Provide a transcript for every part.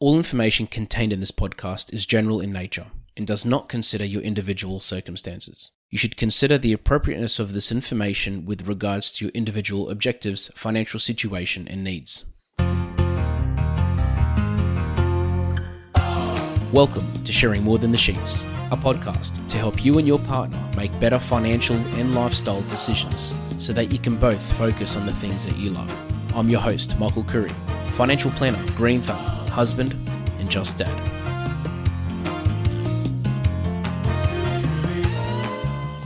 All information contained in this podcast is general in nature and does not consider your individual circumstances. You should consider the appropriateness of this information with regards to your individual objectives, financial situation, and needs. Welcome to Sharing More Than the Sheets, a podcast to help you and your partner make better financial and lifestyle decisions so that you can both focus on the things that you love. I'm your host, Michael Khouri, financial planner, green thumb, husband, and just dad.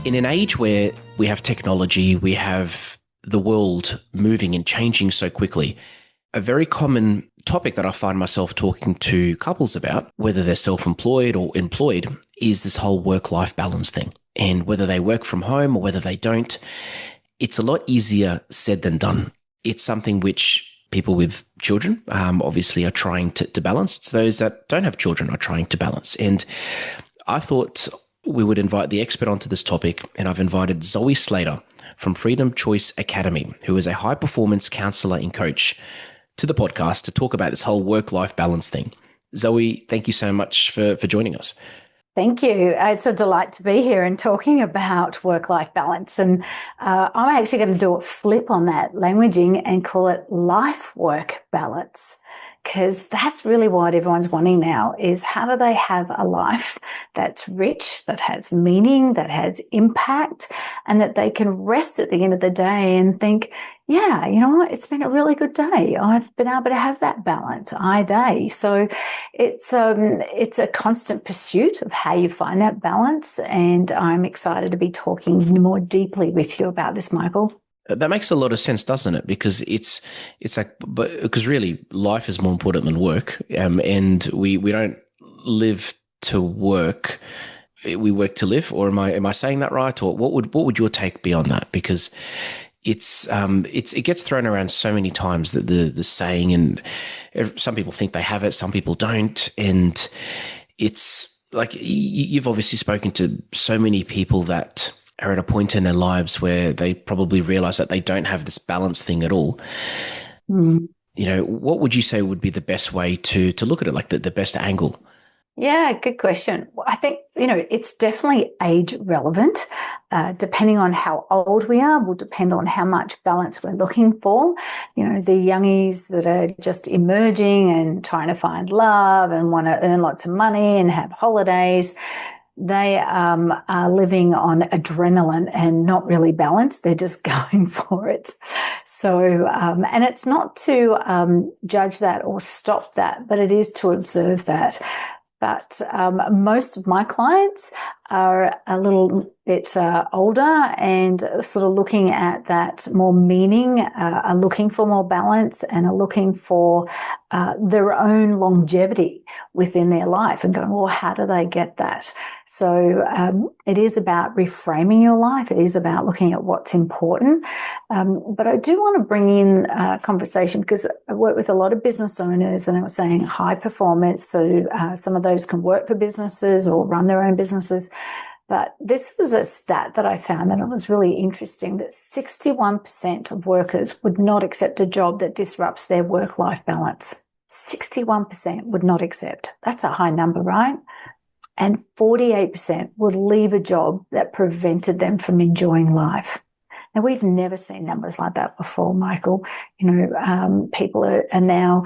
In an age where we have technology, we have the world moving and changing so quickly, a very common topic that I find myself talking to couples about, whether they're self-employed or employed, is this whole work-life balance thing. And whether they work from home or whether they don't, it's a lot easier said than done. It's something which people with children obviously are trying to balance. It's those that don't have children are trying to balance. And I thought we would invite the expert onto this topic, and I've invited Zoe Slater from Freedom Choice Academy, who is a high-performance counselor and coach, to the podcast to talk about this whole work-life balance thing. Zoe, thank you so much for joining us. Thank you. It's a delight to be here and talking about work-life balance. And I'm actually going to do a flip on that languaging and call it life-work balance, because that's really what everyone's wanting now is how do they have a life that's rich, that has meaning, that has impact, and that they can rest at the end of the day and think, yeah, you know what? It's been a really good day. I've been able to have that balance, they. So it's a constant pursuit of how you find that balance. And I'm excited to be talking more deeply with you about this, Michael. That makes a lot of sense, doesn't it? Because it's like, because really life is more important than work. And we don't live to work. We work to live. Or am I saying that right? Or what would your take be on that? Because it gets thrown around so many times that the saying, and some people think they have it, some people don't, and it's like you've obviously spoken to so many people that are at a point in their lives where they probably realize that they don't have this balance thing at all. You know, what would you say would be the best way to look at it, like the best angle? Yeah, good question. I think, it's definitely age relevant. Depending on how old we are, will depend on how much balance we're looking for. The youngies that are just emerging and trying to find love and want to earn lots of money and have holidays, they are living on adrenaline and not really balanced. They're just going for it. So, and it's not to judge that or stop that, but it is to observe that. But most of my clients are a little bit older and sort of looking at that more meaning, are looking for more balance and are looking for their own longevity within their life and going, well, how do they get that? So it is about reframing your life. It is about looking at what's important. But I do want to bring in a conversation because I work with a lot of business owners and I was saying high performance. So some of those can work for businesses or run their own businesses. But this was a stat that I found that it was really interesting that 61% of workers would not accept a job that disrupts their work-life balance. 61% would not accept. That's a high number, right? And 48% would leave a job that prevented them from enjoying life. Now, we've never seen numbers like that before, Michael. People are now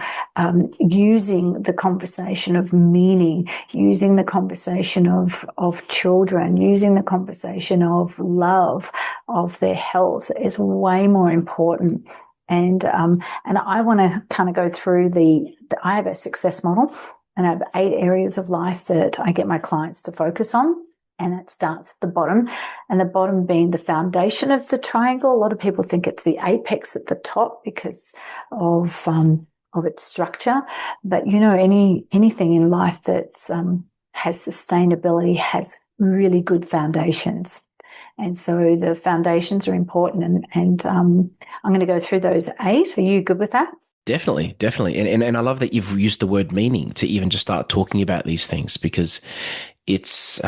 using the conversation of meaning, using the conversation of children, using the conversation of love, of their health is way more important. And I want to kind of go through I have a success model and I have 8 areas of life that I get my clients to focus on. And it starts at the bottom, and the bottom being the foundation of the triangle. A lot of people think it's the apex at the top because of its structure. But anything in life that has sustainability has really good foundations. And so the foundations are important. And I'm going to go through those 8. Are you good with that? Definitely. And I love that you've used the word meaning to even just start talking about these things, because it's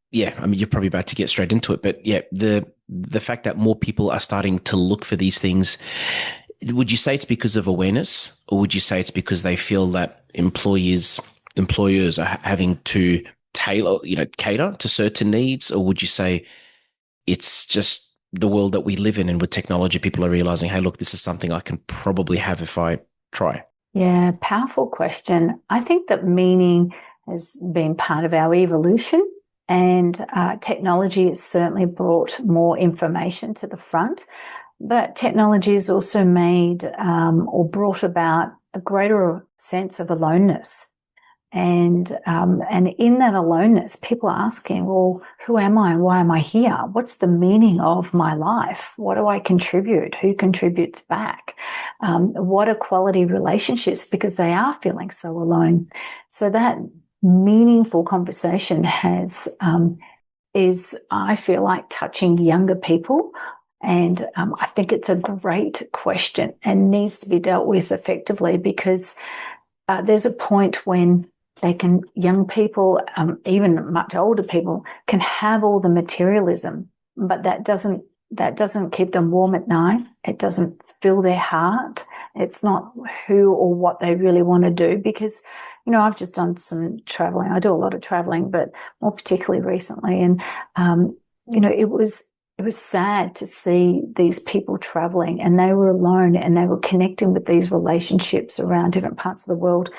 you're probably about to get straight into it, but the fact that more people are starting to look for these things would you say it's because of awareness, or would you say it's because they feel that employers are having to cater to certain needs, or would you say it's just the world that we live in, and with technology, people are realizing, hey, look, this is something I can probably have if I try? Yeah, powerful question. I think that meaning has been part of our evolution, and technology has certainly brought more information to the front. But technology has also made or brought about a greater sense of aloneness. And in that aloneness, people are asking, well, who am I? Why am I here? What's the meaning of my life? What do I contribute? Who contributes back? What are quality relationships? Because they are feeling so alone. So that meaningful conversation is, I feel like, touching younger people. And I think it's a great question and needs to be dealt with effectively, because there's a point when young people, even much older people, can have all the materialism, but that doesn't keep them warm at night. It doesn't fill their heart. It's not who or what they really want to do, because, I've just done some traveling. I do a lot of traveling, but more particularly recently. And, it was sad to see these people traveling, and they were alone, and they were connecting with these relationships around different parts of the world.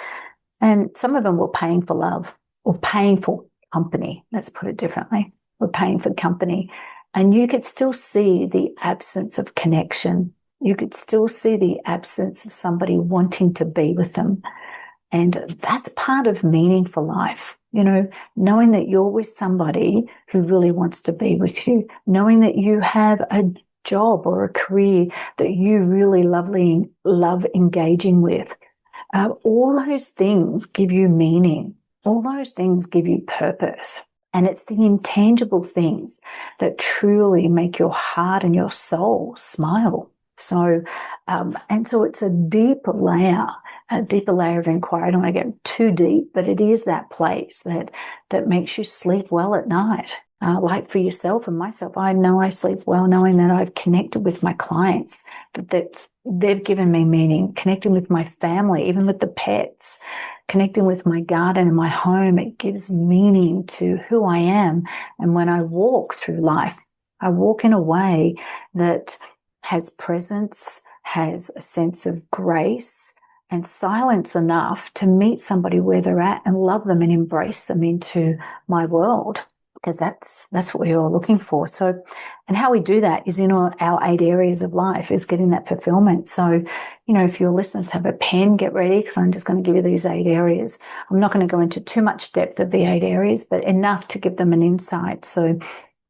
And some of them were paying for love, or paying for company. Let's put it differently. We're paying for company. And you could still see the absence of connection. You could still see the absence of somebody wanting to be with them. And that's part of meaning for life. Knowing that you're with somebody who really wants to be with you, knowing that you have a job or a career that you really love engaging with. All those things give you meaning. All those things give you purpose. And it's the intangible things that truly make your heart and your soul smile. So it's a deeper layer of inquiry. I don't want to get too deep, but it is that place that makes you sleep well at night. Like for yourself and myself, I know I sleep well knowing that I've connected with my clients, that they've given me meaning, connecting with my family, even with the pets, connecting with my garden and my home. It gives meaning to who I am. And when I walk through life, I walk in a way that has presence, has a sense of grace and silence enough to meet somebody where they're at and love them and embrace them into my world, because that's what we're all looking for. So, and how we do that is in our 8 areas of life, is getting that fulfillment. So, if your listeners have a pen, get ready, because I'm just going to give you these 8 areas. I'm not going to go into too much depth of the 8 areas, but enough to give them an insight. So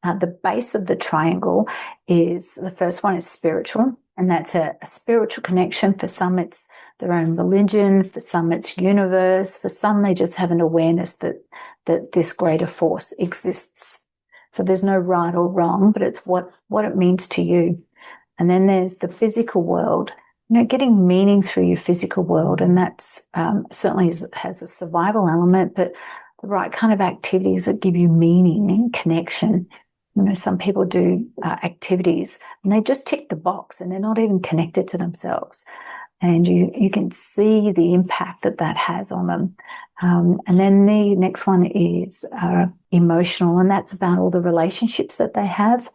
the base of the triangle is, the first one is spiritual, and that's a spiritual connection. For some, it's their own religion. For some, it's universe. For some, they just have an awareness that this greater force exists. So there's no right or wrong, but it's what it means to you. And then there's the physical world, getting meaning through your physical world. And that's certainly has a survival element, but the right kind of activities that give you meaning and connection. Some people do activities and they just tick the box and they're not even connected to themselves. And you can see the impact that has on them. And then the next one is emotional, and that's about all the relationships that they have.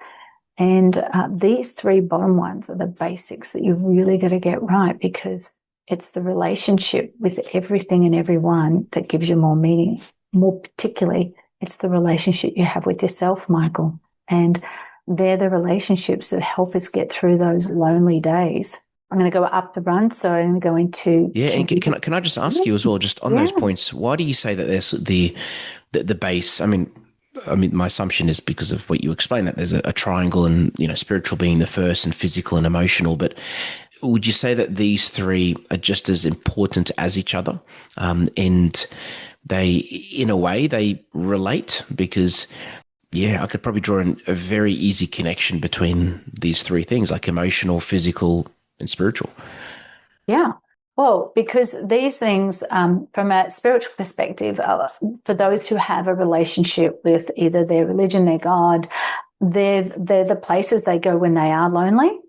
And these 3 bottom ones are the basics that you've really got to get right, because it's the relationship with everything and everyone that gives you more meaning. More particularly, it's the relationship you have with yourself, Michael. And they're the relationships that help us get through those lonely days. I'm going to go up the run, so I'm going to go into... Yeah, and can I just ask you as well, just on those points, why do you say that there's the base? I mean, my assumption is because of what you explained, that there's a triangle, and spiritual being the first, and physical and emotional. But would you say that these 3 are just as important as each other, and they, in a way, they relate? Because I could probably draw a very easy connection between these 3 things, like emotional, physical, and spiritual. Yeah. Well, because these things, from a spiritual perspective, for those who have a relationship with either their religion, their God, they're the places they go when they are lonely.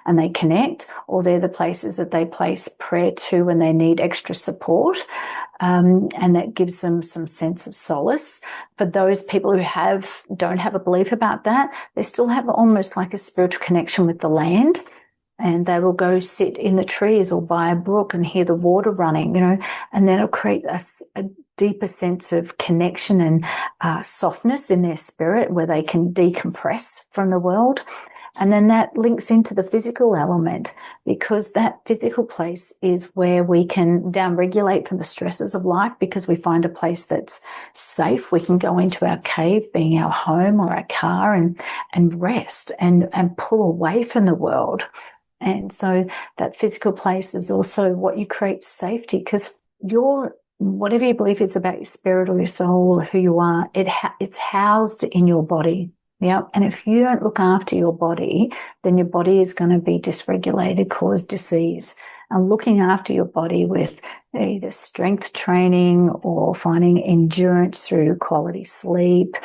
and they connect, or they're the places that they place prayer to when they need extra support. And that gives them some sense of solace. For those people who don't have a belief about that, they still have almost like a spiritual connection with the land. And they will go sit in the trees or by a brook and hear the water running, and then it'll create a deeper sense of connection and softness in their spirit where they can decompress from the world. And then that links into the physical element, because that physical place is where we can downregulate from the stresses of life, because we find a place that's safe. We can go into our cave, being our home or our car, and rest and pull away from the world. And so that physical place is also what you create safety, because whatever your belief is about your spirit or your soul or who you are, it's housed in your body. Yeah. And if you don't look after your body, then your body is going to be dysregulated, cause disease. And looking after your body with either strength training or finding endurance through quality sleep,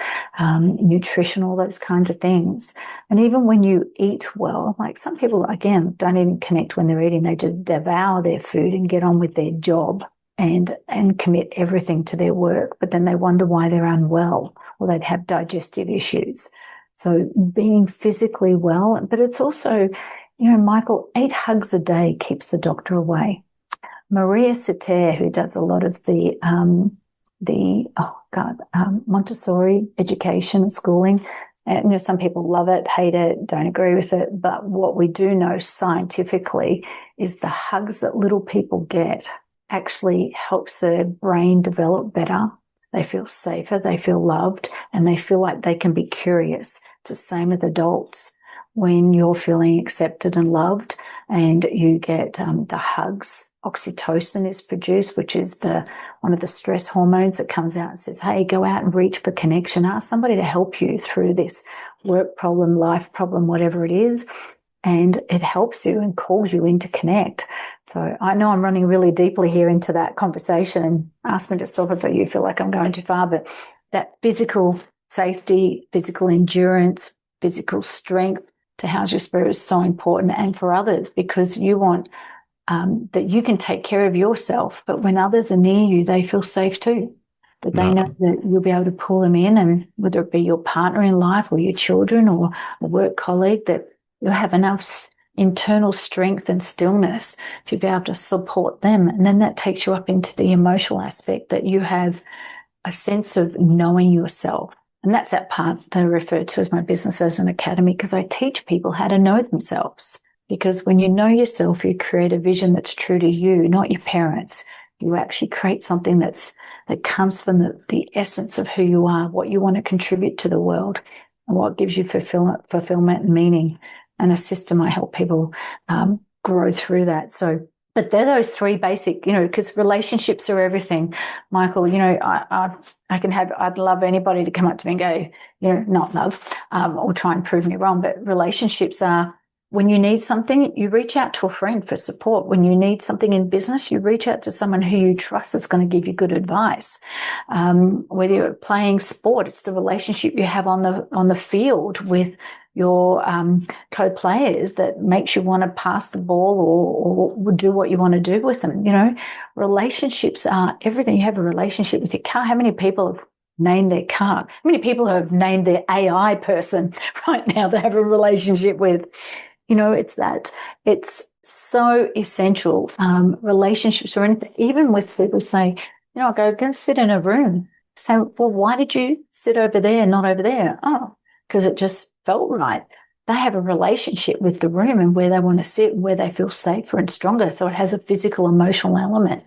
nutrition, all those kinds of things. And even when you eat well, like some people, again, don't even connect when they're eating. They just devour their food and get on with their job and commit everything to their work. But then they wonder why they're unwell, or they'd have digestive issues. So being physically well, but it's also, Michael, 8 hugs a day keeps the doctor away. Maria Sater, who does a lot of the Montessori education and schooling, and some people love it, hate it, don't agree with it. But what we do know scientifically is the hugs that little people get actually helps their brain develop better. They feel safer, they feel loved, and they feel like they can be curious. It's the same with adults. When you're feeling accepted and loved and you get the hugs, oxytocin is produced, which is one of the stress hormones that comes out and says, hey, go out and reach for connection. Ask somebody to help you through this work problem, life problem, whatever it is. And it helps you and calls you in to connect. So I know I'm running really deeply here into that conversation, and ask me to stop if you feel like I'm going too far. But that physical safety, physical endurance, physical strength to house your spirit is so important, and for others, because you want that you can take care of yourself, but when others are near you, they feel safe too. That they know that you'll be able to pull them in, and whether it be your partner in life or your children or a work colleague, that you'll have enough internal strength and stillness to be able to support them. And then that takes you up into the emotional aspect, that you have a sense of knowing yourself. And that's that part that I refer to as my business as an academy, because I teach people how to know themselves. Because when you know yourself, you create a vision that's true to you, not your parents. You actually create something that comes from the essence of who you are, what you want to contribute to the world, and what gives you fulfillment and meaning. And a system, I help people grow through that. So, but they're those 3 basic, because relationships are everything. Michael, I'd love anybody to come up to me and go, not love, or try and prove me wrong. But relationships are, when you need something, you reach out to a friend for support. When you need something in business, you reach out to someone who you trust is going to give you good advice. Whether you're playing sport, it's the relationship you have on the field with your co-players that makes you want to pass the ball or do what you want to do with them. Relationships are everything. You have a relationship with your car. How many people have named their car? How many people have named their AI person right now they have a relationship with? It's so essential. Relationships or anything, even with people say, I'll go sit in a room. Say, well, why did you sit over there and not over there? Oh, because it just felt right. They have a relationship with the room and where they want to sit and where they feel safer and stronger. So it has a physical, emotional element.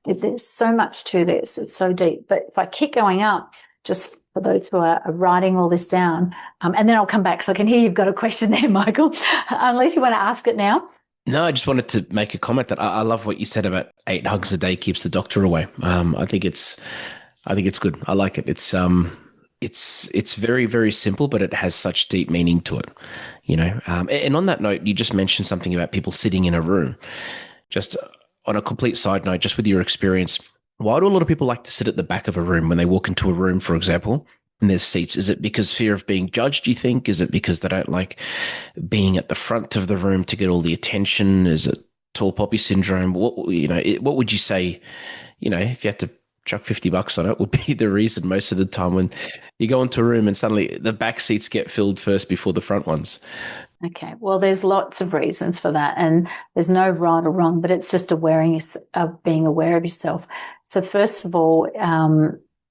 There's so much to this. It's so deep. But if I keep going up, just for those who are writing all this down, and then I'll come back. So I can hear you've got a question there, Michael, unless you want to ask it now. No, I just wanted to make a comment that I love what you said about 8 hugs a day keeps the doctor away. I think it's good. I like it. It's very, very simple, but it has such deep meaning to it, and on that note, you just mentioned something about people sitting in a room. Just on a complete side note, just with your experience, why do a lot of people like to sit at the back of a room when they walk into a room, for example? in their seats? Is it because fear of being judged, do you think? Is it because they don't like being at the front of the room to get all the attention? Is it tall poppy syndrome? What would you say, if you had to chuck $50 on it, would be the reason most of the time when you go into a room and suddenly the back seats get filled first before the front ones? Okay, well, there's lots of reasons for that, and there's no right or wrong, but it's just awareness of being aware of yourself. So first of all,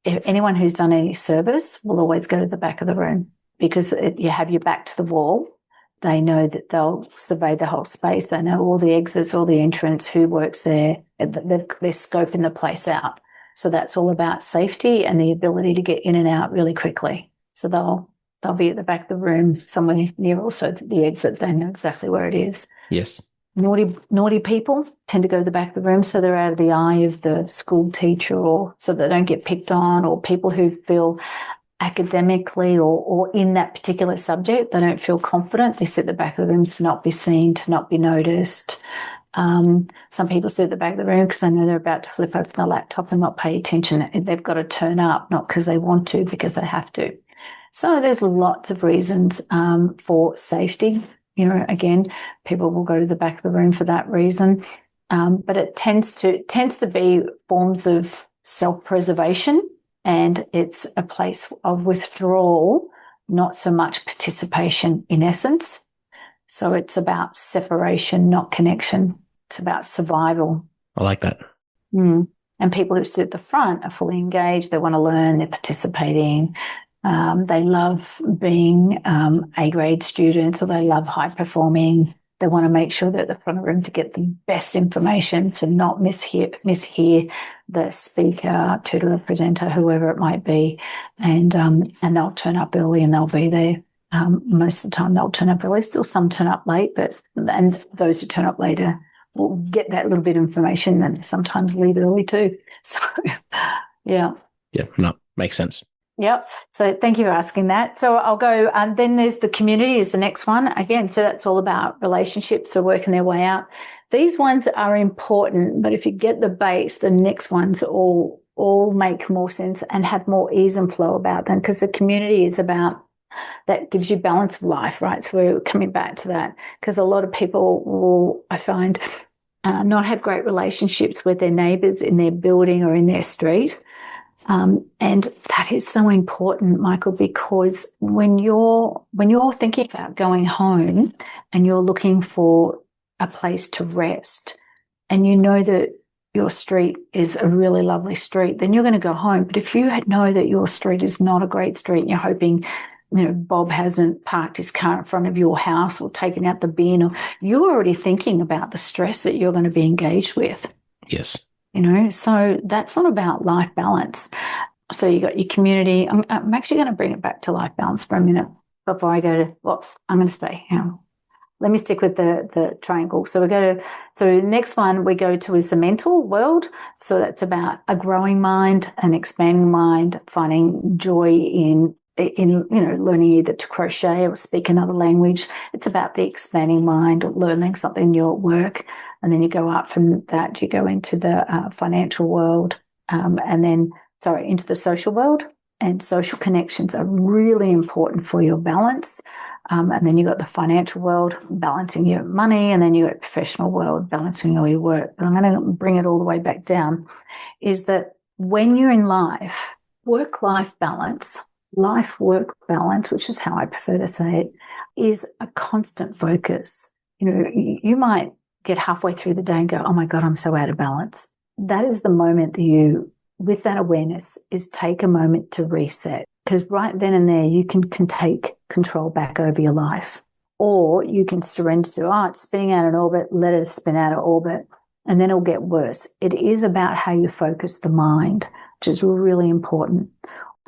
if anyone who's done any service will always go to the back of the room, because you have your back to the wall. They know that they'll survey the whole space. They know all the exits, all the entrance, who works there. They're scoping the place out. So that's all about safety and the ability to get in and out really quickly. So they'll be at the back of the room, somewhere near also the exit. They know exactly where it is. Yes. Naughty people tend to go to the back of the room so they're out of the eye of the school teacher, or so they don't get picked on, or people who feel academically or in that particular subject, they don't feel confident. They sit at the back of the room to not be seen, to not be noticed. Some people sit at the back of the room because they know they're about to flip open the laptop and not pay attention. They've got to turn up, not because they want to, because they have to. So there's lots of reasons for safety. Again, people will go to the back of the room for that reason. But it tends to be forms of self-preservation, and it's a place of withdrawal, not so much participation in essence. So it's about separation, not connection. It's about survival. I like that. And people who sit at the front are fully engaged. They want to learn. They're participating. They love being A-grade students, or they love high performing. They want to make sure they're at the front of the room to get the best information, to not mishear the speaker, tutor, presenter, whoever it might be. And they'll turn up early and they'll be there. Most of the time they'll turn up early. Still some turn up late, and those who turn up later will get that little bit of information and sometimes leave early too. So, yeah. Yeah, no, makes sense. Yep. So thank you for asking that. So I'll go, and then there's the community is the next one. Again, so that's all about relationships, so working their way out. These ones are important, but if you get the base, the next ones all make more sense and have more ease and flow about them, because the community is about, that gives you balance of life, right? So we're coming back to that, because a lot of people will, I find, not have great relationships with their neighbours in their building or in their street. And that is so important, Michael, because when you're thinking about going home and you're looking for a place to rest, and you know that your street is a really lovely street, then you're going to go home. But if you know that your street is not a great street and you're hoping, Bob hasn't parked his car in front of your house or taken out the bin, or you're already thinking about the stress that you're going to be engaged with. Yes. So that's not about life balance. So you got your community. I'm actually going to bring it back to life balance for a minute before I go to, I'm going to stay. Let me stick with the triangle. So the next one we go to is the mental world. So that's about a growing mind, an expanding mind, finding joy in learning either to crochet or speak another language. It's about the expanding mind, or learning something new at work. And then you go up from that, you go into the financial world, into the social world. And social connections are really important for your balance. And then you got the financial world, balancing your money, and then you got professional world, balancing all your work. But I'm going to bring it all the way back down, is that when you're in life, work-life balance, life-work balance, which is how I prefer to say it, is a constant focus. You might get halfway through the day and go, oh my God, I'm so out of balance. That is the moment that you, with that awareness, is take a moment to reset. Because right then and there, you can take control back over your life. Or you can surrender to, it's spinning out in orbit, let it spin out of orbit, and then it'll get worse. It is about how you focus the mind, which is really important.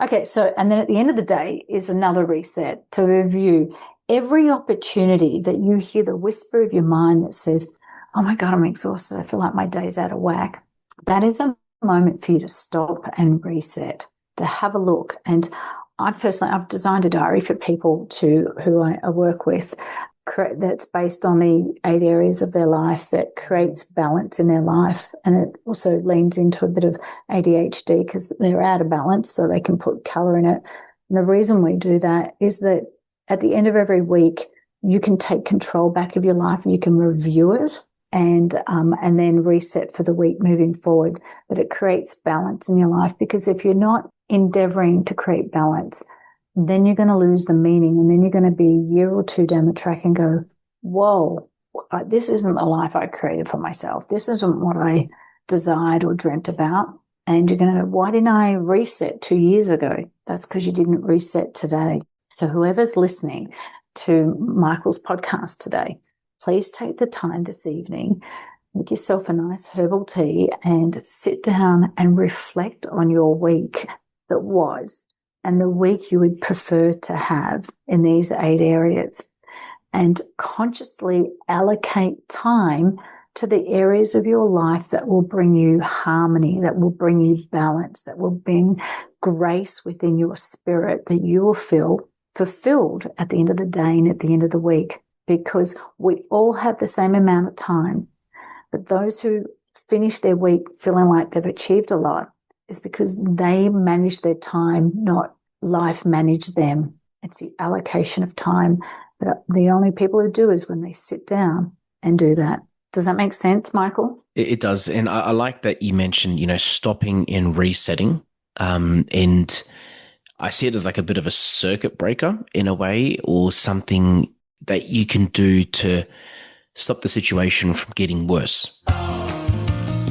Okay, so, and then at the end of the day is another reset to review every opportunity that you hear the whisper of your mind that says, oh my God, I'm exhausted. I feel like my day's out of whack. That is a moment for you to stop and reset, to have a look. And I've designed a diary for people who I work with that's based on the 8 areas of their life that creates balance in their life. And it also leans into a bit of ADHD because they're out of balance, so they can put colour in it. And the reason we do that is that at the end of every week, you can take control back of your life. You can review it and then reset for the week moving forward. But it creates balance in your life, because if you're not endeavoring to create balance, then you're going to lose the meaning, and then you're going to be a year or two down the track and go, whoa, this isn't the life I created for myself. This isn't what I desired or dreamt about. And you're going to go, why didn't I reset 2 years ago? That's because you didn't reset today. So whoever's listening to Michael's podcast today, please take the time this evening, make yourself a nice herbal tea and sit down and reflect on your week that was and the week you would prefer to have in these 8 areas, and consciously allocate time to the areas of your life that will bring you harmony, that will bring you balance, that will bring grace within your spirit, that you will feel fulfilled at the end of the day and at the end of the week. Because we all have the same amount of time, but those who finish their week feeling like they've achieved a lot is because they manage their time, not life manage them. It's the allocation of time. But the only people who do is when they sit down and do that. Does that make sense, Michael? It does. And I like that you mentioned, stopping and resetting. And I see it as like a bit of a circuit breaker in a way, or something that you can do to stop the situation from getting worse.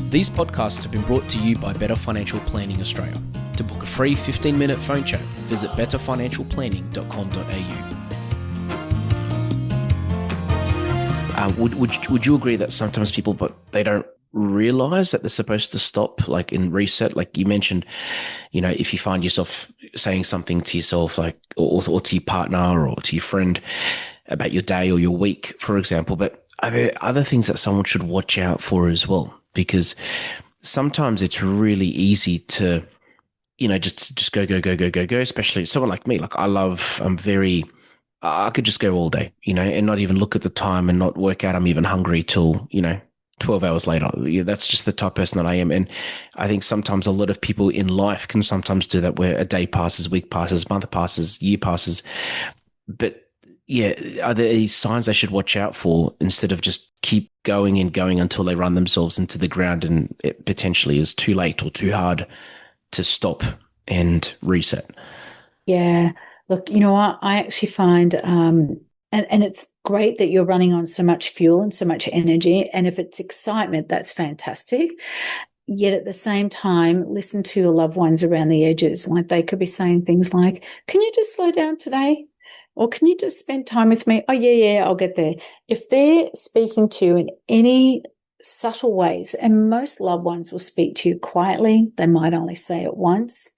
These podcasts have been brought to you by Better Financial Planning Australia. To book a free 15-minute phone chat, visit betterfinancialplanning.com.au. Would you agree that sometimes people, but they don't realize that they're supposed to stop, like in reset, like you mentioned, if you find yourself saying something to yourself, like, or to your partner or to your friend about your day or your week, for example, but are there other things that someone should watch out for as well? Because sometimes it's really easy to, just go, especially someone like me. Like I could just go all day, and not even look at the time and not work out I'm even hungry till, 12 hours later. That's just the type of person that I am. And I think sometimes a lot of people in life can sometimes do that, where a day passes, week passes, month passes, year passes. But yeah, are there any signs they should watch out for instead of just keep going and going until they run themselves into the ground and it potentially is too late or too hard to stop and reset? Yeah. Look, what I actually find, and it's great that you're running on so much fuel and so much energy. And if it's excitement, that's fantastic. Yet at the same time, listen to your loved ones around the edges. Like, they could be saying things like, can you just slow down today? Or can you just spend time with me? Oh, yeah, I'll get there. If they're speaking to you in any subtle ways, and most loved ones will speak to you quietly, they might only say it once.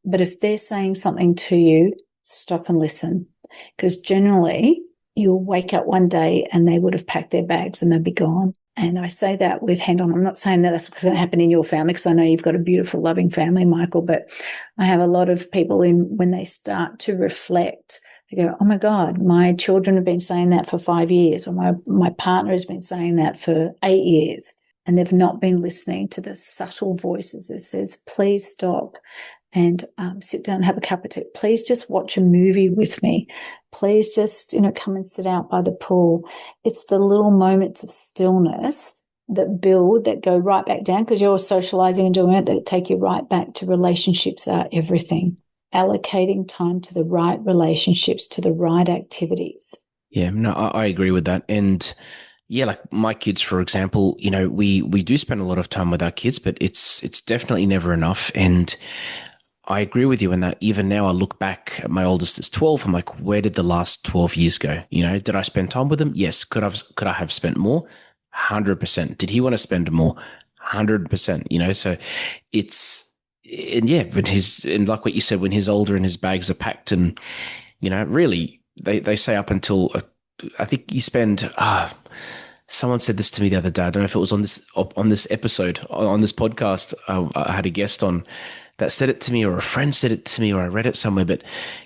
But if they're saying something to you, stop and listen. Because generally, you'll wake up one day and they would have packed their bags and they'll be gone. And I say that with hand on. I'm not saying that that's going to happen in your family, because I know you've got a beautiful, loving family, Michael. But I have a lot of people when they start to reflect, they go, oh my God, my children have been saying that for 5 years, or my partner has been saying that for 8 years. And they've not been listening to the subtle voices that says, please stop and sit down and have a cup of tea. Please just watch a movie with me. Please just, come and sit out by the pool. It's the little moments of stillness that build, that go right back down, because you're socializing and doing it, that take you right back to relationships are everything. Allocating time to the right relationships, to the right activities. Yeah, no, I agree with that. And yeah, like my kids, for example, we do spend a lot of time with our kids, but it's definitely never enough. And I agree with you in that. Even now I look back at my oldest is 12. I'm like, where did the last 12 years go? Did I spend time with him? Yes. Could I have spent more? 100%. Did he want to spend more? 100%, so and yeah, and like what you said, when he's older and his bags are packed, and, really they say up until, I think you spend, someone said this to me the other day. I don't know if it was on this episode, on this podcast. I had a guest on that said it to me, or a friend said it to me, or I read it somewhere, but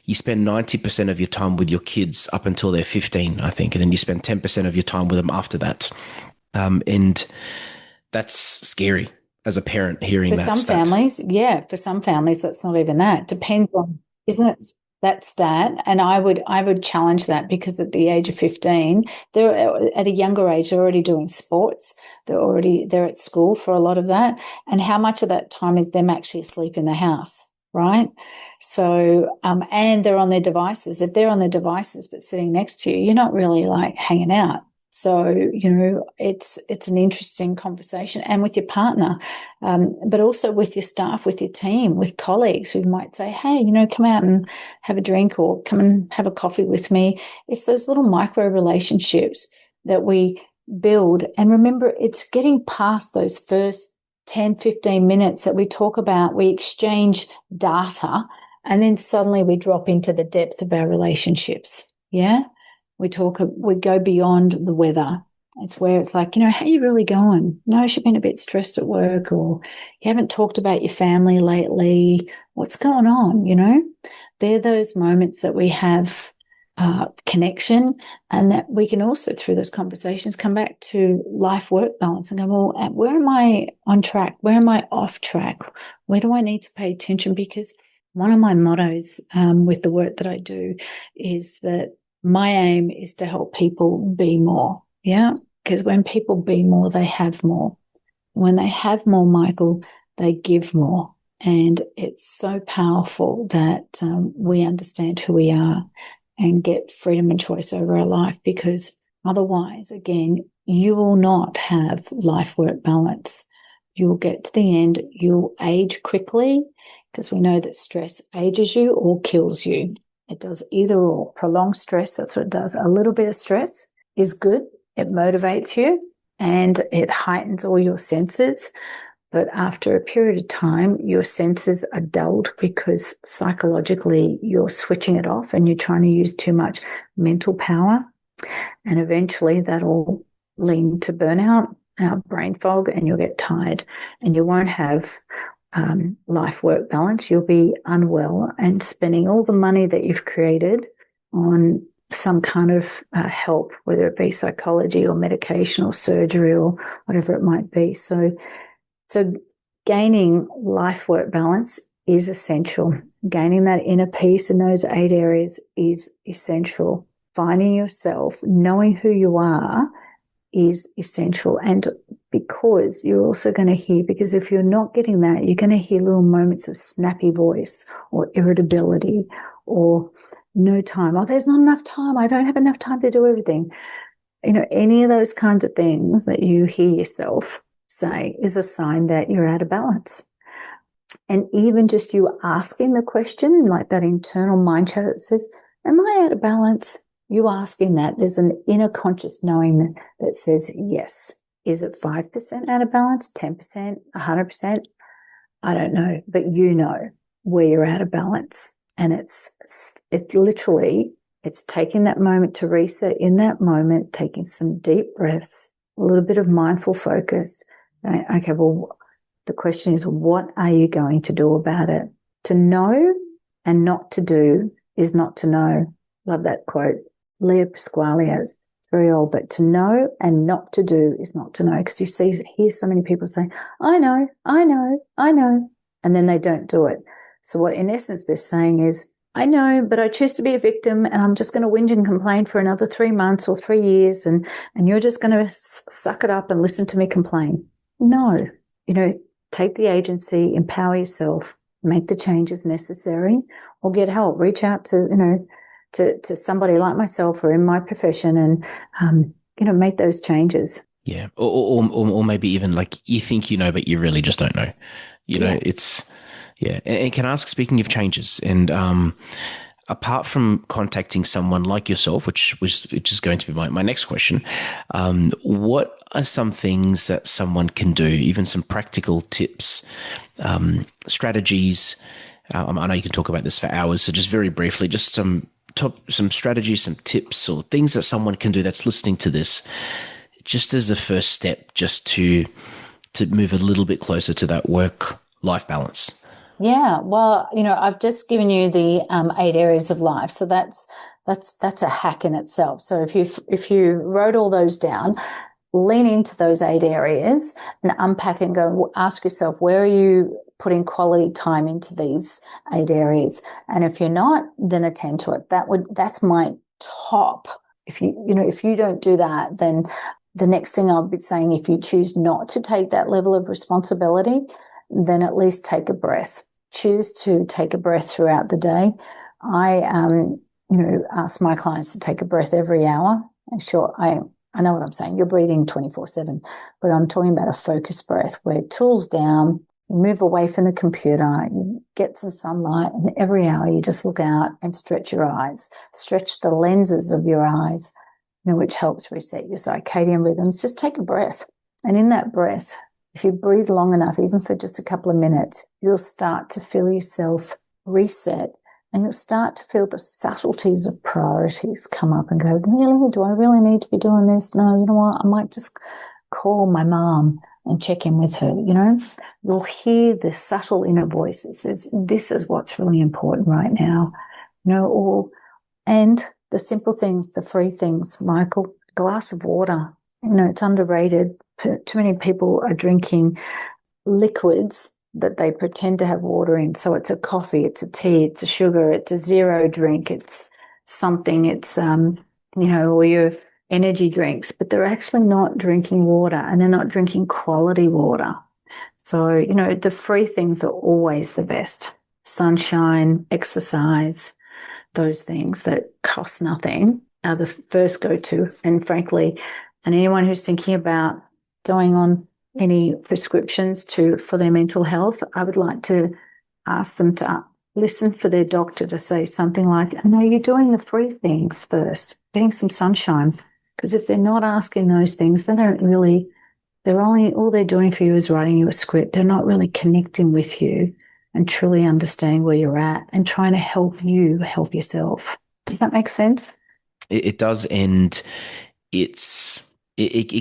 you spend 90% of your time with your kids up until they're 15, I think. And then you spend 10% of your time with them after that. And that's scary as a parent hearing that For some stat. families, that's not even that. Depends on, isn't it? that stat, and I would challenge that, because at the age of 15, they're at a younger age, they're already doing sports, they're at school for a lot of that, and how much of that time is them actually asleep in the house, right? So, and they're on their devices. If they're on their devices but sitting next to you, you're not really like hanging out. So, it's an interesting conversation, and with your partner, but also with your staff, with your team, with colleagues who might say, hey, come out and have a drink, or come and have a coffee with me. It's those little micro relationships that we build. And remember, it's getting past those first 10, 15 minutes that we talk about, we exchange data, and then suddenly we drop into the depth of our relationships. Yeah. We go beyond the weather. It's where it's like, how you really going? No, you've been a bit stressed at work, or you haven't talked about your family lately. What's going on? They're those moments that we have connection, and that we can also, through those conversations, come back to life-work balance and go, well, where am I on track? Where am I off track? Where do I need to pay attention? Because one of my mottos with the work that I do is that my aim is to help people be more. Yeah. Because when people be more, they have more. When they have more, Michael, they give more. And it's so powerful that we understand who we are and get freedom and choice over our life, because otherwise, again, you will not have life-work balance. You will get to the end, you'll age quickly, because we know that stress ages you or kills you. It does either or. Prolonged stress, that's what it does. A little bit of stress is good. It motivates you and it heightens all your senses. But after a period of time, your senses are dulled, because psychologically you're switching it off and you're trying to use too much mental power. And eventually that'll lead to burnout, brain fog, and you'll get tired, and you won't have life-work balance. You'll be unwell and spending all the money that you've created on some kind of help, whether it be psychology or medication or surgery or whatever it might be. So gaining life-work balance is essential. Gaining that inner peace in those 8 areas is essential. Finding yourself, knowing who you are, is essential. And because you're also going to hear, because if you're not getting that, you're going to hear little moments of snappy voice or irritability or no time. Oh, there's not enough time. I don't have enough time to do everything. Any of those kinds of things that you hear yourself say is a sign that you're out of balance. And even just you asking the question, like that internal mind chat that says, am I out of balance? You asking that, there's an inner conscious knowing that says yes. Is it 5% out of balance, 10%, 100%? I don't know, but you know where you're out of balance. And it's literally, it's taking that moment to reset in that moment, taking some deep breaths, a little bit of mindful focus. Okay, well, the question is, what are you going to do about it? To know and not to do is not to know. Love that quote. Leo Pasquale's. It's very old, but to know and not to do is not to know. Because hear so many people say, I know, and then they don't do it. So what in essence they're saying is, I know, but I choose to be a victim, and I'm just going to whinge and complain for another 3 months or 3 years, and you're just going to suck it up and listen to me complain. No, take the agency, empower yourself, make the changes necessary, or get help. Reach out to, to somebody like myself or in my profession, and, make those changes. Yeah. Or maybe even like you think you know, but you really just don't know. Yeah. It's, yeah. And can I ask, speaking of changes, and apart from contacting someone like yourself, which is going to be my next question, what are some things that someone can do, even some practical tips, strategies? I know you can talk about this for hours, so just very briefly, just some strategies, some tips, or things that someone can do that's listening to this, just as a first step, just to move a little bit closer to that work-life balance. Yeah, well, I've just given you the 8 areas of life, so that's a hack in itself. So if you wrote all those down, lean into those 8 areas and unpack and go ask yourself, where are you putting quality time into these 8 areas? And if you're not, then attend to it. That's my top. If you don't do that, then the next thing I'll be saying, if you choose not to take that level of responsibility, then at least take a breath. Choose to take a breath throughout the day. I ask my clients to take a breath every hour. And sure, I know what I'm saying. You're breathing 24/7, but I'm talking about a focused breath where tools down, you move away from the computer, you get some sunlight, and every hour you just look out and stretch your eyes, stretch the lenses of your eyes, which helps reset your circadian rhythms. Just take a breath. And in that breath, if you breathe long enough, even for just a couple of minutes, you'll start to feel yourself reset. And you'll start to feel the subtleties of priorities come up and go, really? Do I really need to be doing this? No, you know what? I might just call my mom and check in with her. You'll hear the subtle inner voice that says, this is what's really important right now. And the simple things, the free things, Michael, a glass of water, it's underrated. Too many people are drinking liquids that they pretend to have water in. So it's a coffee, it's a tea, it's a sugar, it's a zero drink, it's something, it's, or your energy drinks, but they're actually not drinking water, and they're not drinking quality water. So, the free things are always the best. Sunshine, exercise, those things that cost nothing are the first go-to. And frankly, and anyone who's thinking about going on any prescriptions for their mental health, I would like to ask them to listen for their doctor to say something like, no, you're doing the free things first, getting some sunshine. Because if they're not asking those things, then all they're doing for you is writing you a script. They're not really connecting with you and truly understanding where you're at and trying to help you help yourself. Does that make sense? It does. And it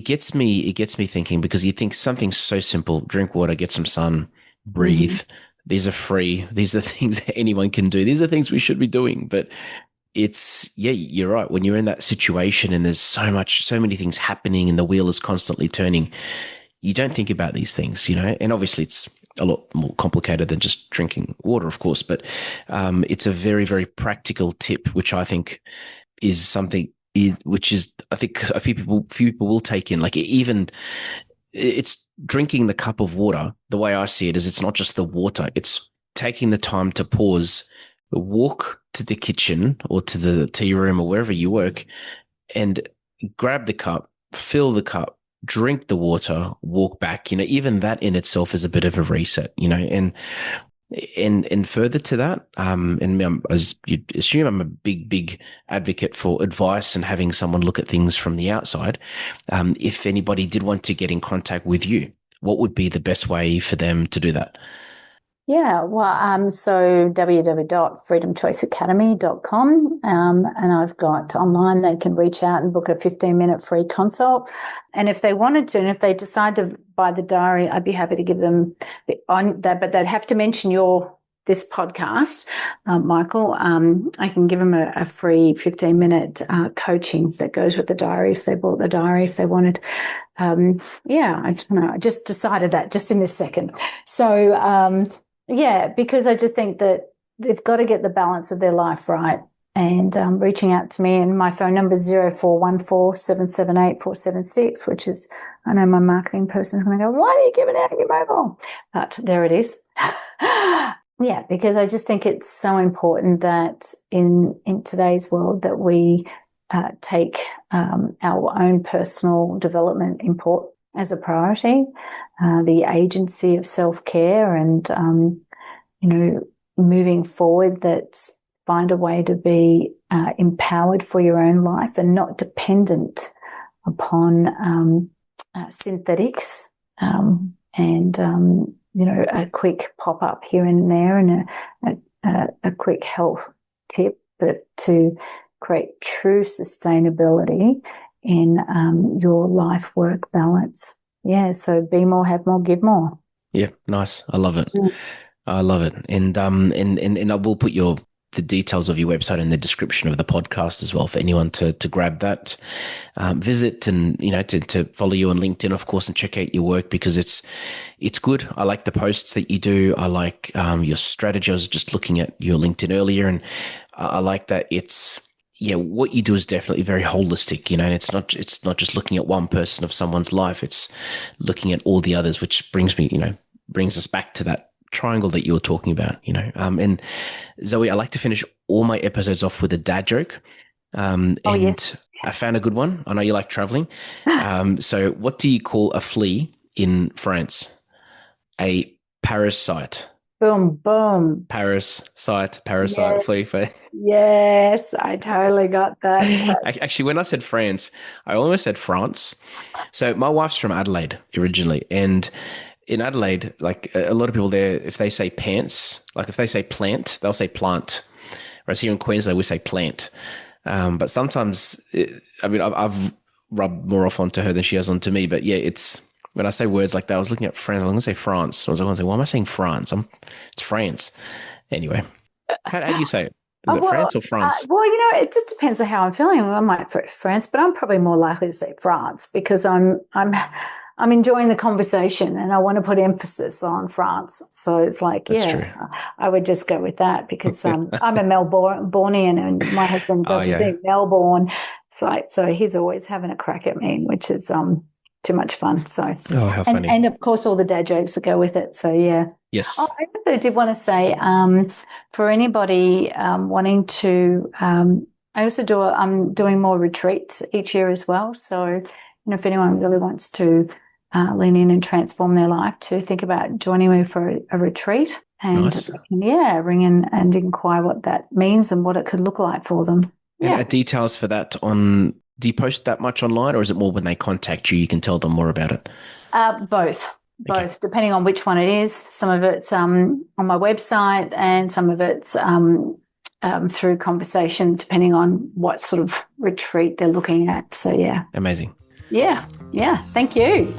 gets me thinking, because you think something so simple: drink water, get some sun, breathe. Mm-hmm. These are free. These are things that anyone can do. These are things we should be doing. But you're right. When you're in that situation and there's so many things happening and the wheel is constantly turning, you don't think about these things, and obviously it's a lot more complicated than just drinking water, of course, but it's a very, very practical tip, which I think is something I think a few people will take in. Like, even it's drinking the cup of water. The way I see it is, it's not just the water, it's taking the time to pause, walk to the kitchen or to the tea room or wherever you work, and grab the cup, fill the cup, drink the water, walk back. Even that in itself is a bit of a reset, and further to that, and as you'd assume, I'm a big advocate for advice and having someone look at things from the outside. If anybody did want to get in contact with you, what would be the best way for them to do that? Yeah, well, so www.freedomchoiceacademy.com, and I've got online, they can reach out and book a 15-minute free consult. And if they wanted to, and if they decide to buy the diary, I'd be happy to give them on that, but they'd have to mention this podcast, Michaal. I can give them a free 15-minute coaching that goes with the diary if they bought the diary, if they wanted. I don't know. I just decided that just in this second. So, because I just think that they've got to get the balance of their life right. And reaching out to me, and my phone number is 0414-778-476, which is, I know my marketing person is going to go, why are you giving out your mobile? But there it is. Because I just think it's so important that in today's world that we take our own personal development as a priority, the agency of self-care, and, moving forward, that's find a way to be empowered for your own life and not dependent upon synthetics and a quick pop-up here and there and a quick health tip, but to create true sustainability in your life-work balance. Yeah, so be more, have more, give more. Yeah, nice. I love it. I love it. And I will put your the details of your website in the description of the podcast as well for anyone to grab that, visit, and to follow you on LinkedIn, of course, and check out your work, because it's good. I like the posts that you do. I like your strategy. I was just looking at your LinkedIn earlier, and I like that what you do is definitely very holistic, and it's not just looking at one person of someone's life. It's looking at all the others, which brings us back to that triangle that you were talking about, and Zoe, I like to finish all my episodes off with a dad joke. Yes. I found a good one. I know you like traveling. So what do you call a flea in France? A parasite. Boom, boom. Parasite, Yes. flea. Yes, I totally got that. Actually, when I said France, I almost said France. So my wife's from Adelaide originally, and in Adelaide, like a lot of people there, if they say pants, like if they say plant, they'll say plant. Whereas here in Queensland, we say plant. But sometimes, I've rubbed more off onto her than she has onto me. But yeah, it's when I say words like that, I was looking at France. I'm going to say France. I was going to say, why am I saying France? It's France. Anyway, how do you say it? Is it France or France? It just depends on how I'm feeling. I might say France, but I'm probably more likely to say France because I'm enjoying the conversation and I want to put emphasis on France. So it's like, That's true. I would just go with that because I'm a Melbourneian and my husband doesn't think Melbourne. It's like, so he's always having a crack at me, which is too much fun. So, how funny. And of course, all the dad jokes that go with it. So, yeah. Yes. I also did want to say for anybody wanting to, I'm doing more retreats each year as well. So, if anyone really wants to lean in and transform their life, to think about joining me for a retreat and nice. Ring in and inquire what that means and what it could look like for them. And details for that do you post that much online, or is it more when they contact you, you can tell them more about it? Both, depending on which one it is. Some of it's on my website and some of it's through conversation, depending on what sort of retreat they're looking at. So, yeah. Amazing. Yeah. Thank you.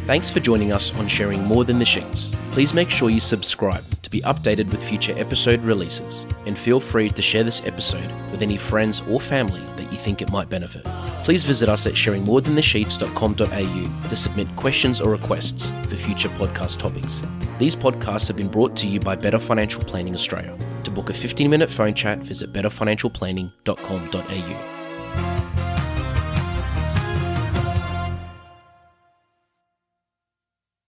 Thanks for joining us on Sharing More Than the Sheets. Please make sure you subscribe to be updated with future episode releases, and feel free to share this episode with any friends or family that you think it might benefit. Please visit us at sharingmorethanthesheets.com.au to submit questions or requests for future podcast topics. These podcasts have been brought to you by Better Financial Planning Australia. To book a 15-minute phone chat, visit betterfinancialplanning.com.au.